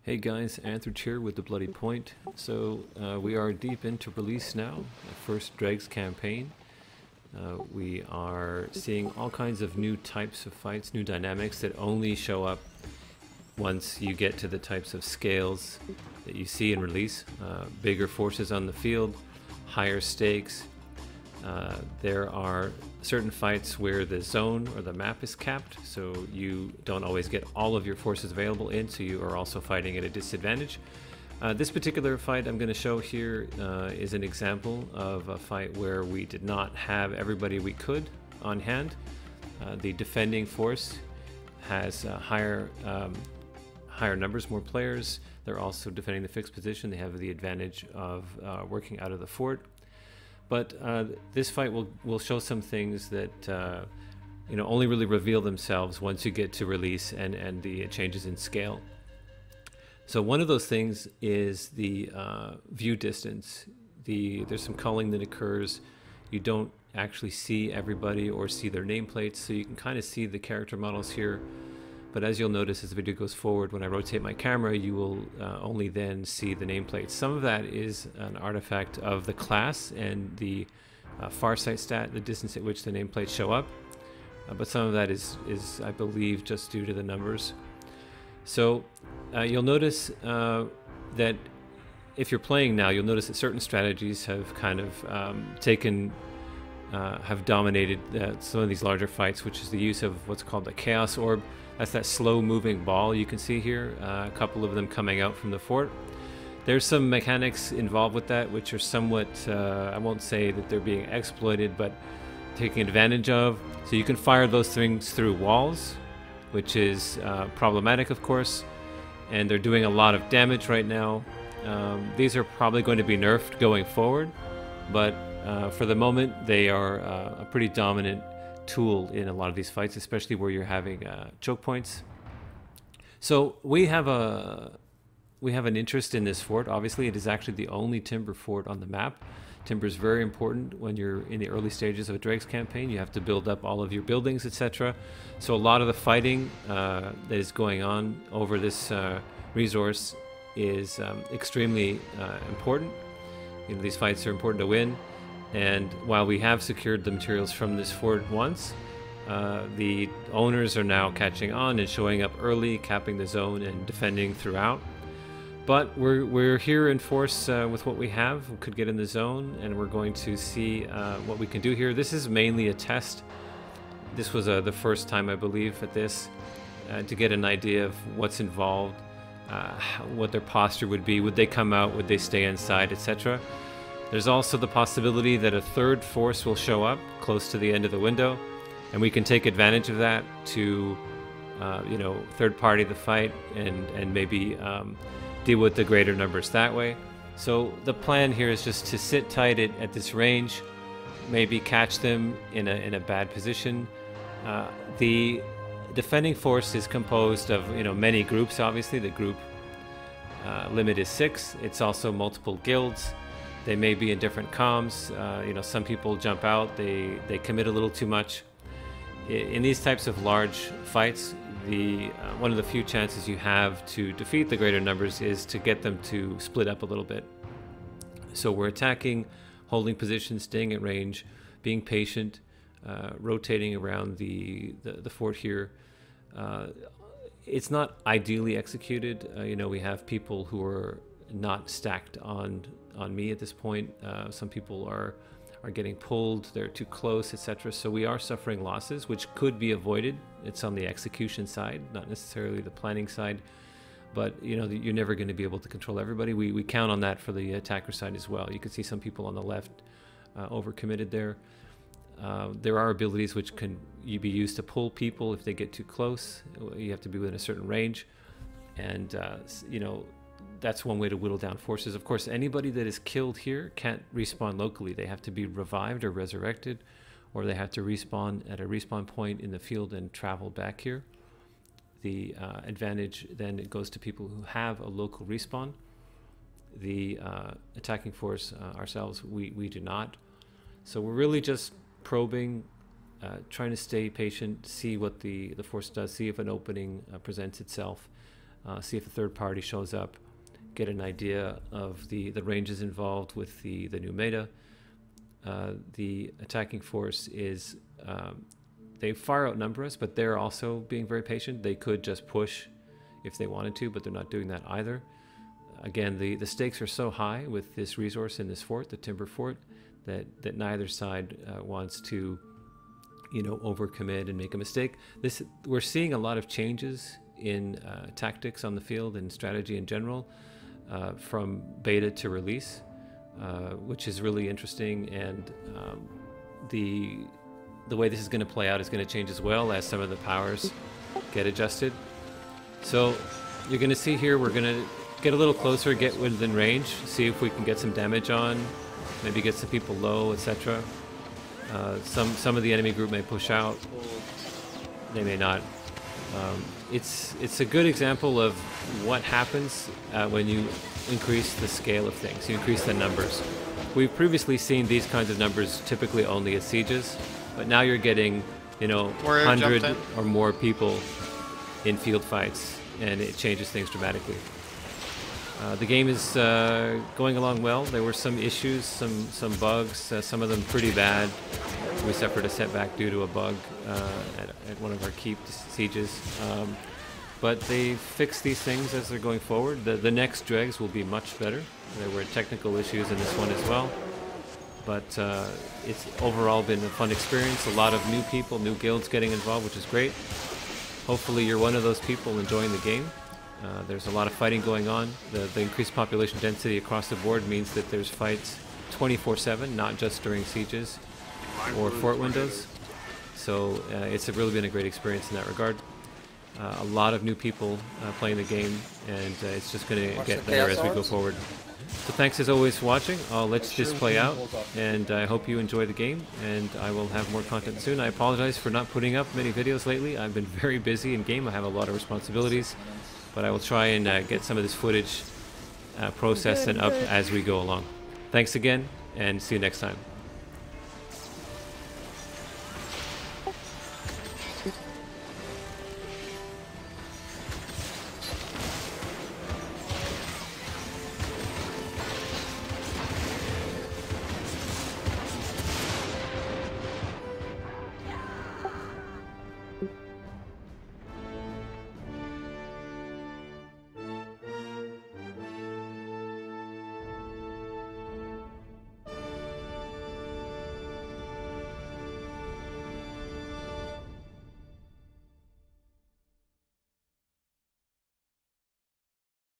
Hey guys, Anthony here with the Bloody Point. So we are deep into release now, the first Dregs campaign. We are seeing all kinds of new types of fights, new dynamics that only show up once you get to the types of scales that you see in release. Bigger forces on the field, higher stakes. There are certain fights where the zone or the map is capped, so you don't always get all of your forces available in, so you are also fighting at a disadvantage. This particular fight I'm going to show here is an example of a fight where we did not have everybody we could on hand. The defending force has higher numbers, more players. They're also defending the fixed position. They have the advantage of working out of the fort. But this fight will show some things that only really reveal themselves once you get to release and the changes in scale. So one of those things is the view distance. There's some culling that occurs. You don't actually see everybody or see their nameplates, so you can kind of see the character models here. But as you'll notice as the video goes forward, when I rotate my camera, you will only then see the nameplates. Some of that is an artifact of the class and the farsight stat, the distance at which the nameplates show up. But some of that is, I believe, just due to the numbers. So you'll notice that if you're playing now, you'll notice that certain strategies have kind of have dominated some of these larger fights, which is the use of what's called the Chaos Orb. That's that slow-moving ball you can see here, a couple of them coming out from the fort. There's some mechanics involved with that, which are somewhat, I won't say that they're being exploited, but taking advantage of. So you can fire those things through walls, which is problematic, of course, and they're doing a lot of damage right now. These are probably going to be nerfed going forward, but for the moment, they are a pretty dominant tool in a lot of these fights, especially where you're having choke points. So we have an interest in this fort. Obviously, it is actually the only timber fort on the map. Timber is very important when you're in the early stages of a Dregs campaign. You have to build up all of your buildings, etc. So a lot of the fighting that is going on over this resource is extremely important. These fights are important to win. And while we have secured the materials from this fort once, the owners are now catching on and showing up early, capping the zone and defending throughout. But we're here in force with what we have. We could get in the zone, and we're going to see what we can do here. This is mainly a test. This was the first time, I believe, at this, to get an idea of what's involved, what their posture would be. Would they come out? Would they stay inside, etc.? There's also the possibility that a third force will show up close to the end of the window, and we can take advantage of that to, third party the fight and maybe deal with the greater numbers that way. So the plan here is just to sit tight at this range, maybe catch them in a bad position. The defending force is composed of many groups. Obviously, the group limit is 6. It's also multiple guilds. They may be in different comms. Some people jump out, they commit a little too much. In these types of large fights, one of the few chances you have to defeat the greater numbers is to get them to split up a little bit. So we're attacking, holding position, staying at range, being patient, rotating around the fort here. It's not ideally executed. We have people who are not stacked on me at this point. Some people are getting pulled, they're too close, etc. So we are suffering losses, which could be avoided. It's on the execution side, not necessarily the planning side. But you're never going to be able to control everybody. We count on that for the attacker side as well. You can see some people on the left overcommitted there. There are abilities which can be used to pull people if they get too close. You have to be within a certain range, and that's one way to whittle down forces. Of course, anybody that is killed here can't respawn locally. They have to be revived or resurrected, or they have to respawn at a respawn point in the field and travel back here. The advantage then it goes to people who have a local respawn. The attacking force ourselves, we do not. So we're really just probing, trying to stay patient, see what the force does, see if an opening presents itself. see if a third party shows up, get an idea of the ranges involved with the new meta. The attacking force is, they far outnumber us, but they're also being very patient. They could just push if they wanted to, but they're not doing that either. Again, the stakes are so high with this resource in this fort, the timber fort, that neither side wants to, overcommit and make a mistake. We're seeing a lot of changes in tactics on the field and strategy in general, from beta to release, which is really interesting. And the way this is going to play out is going to change as well as some of the powers get adjusted. So you're going to see here, we're going to get a little closer, get within range, see if we can get some damage on, maybe get some people low, etc. Some of the enemy group may push out, they may not. It's a good example of what happens when you increase the scale of things, you increase the numbers. We've previously seen these kinds of numbers typically only at sieges, but now you're getting 100 or more people in field fights, and it changes things dramatically. The game is going along well. There were some issues, some bugs, some of them pretty bad. We suffered a setback due to a bug at one of our keep sieges. But they fix these things as they're going forward. The next dregs will be much better. There were technical issues in this one as well. But it's overall been a fun experience. A lot of new people, new guilds getting involved, which is great. Hopefully you're one of those people enjoying the game. There's a lot of fighting going on. The increased population density across the board means that there's fights 24/7, not just during sieges or fort windows. So it's really been a great experience in that regard. A lot of new people playing the game, and it's just going to get better as we go forward. So thanks as always for watching. I'll let this play out, and I hope you enjoy the game, and I will have more content soon. I apologize for not putting up many videos lately. I've been very busy in game. I have a lot of responsibilities, but I will try and get some of this footage processed and up as we go along. Thanks again, and see you next time.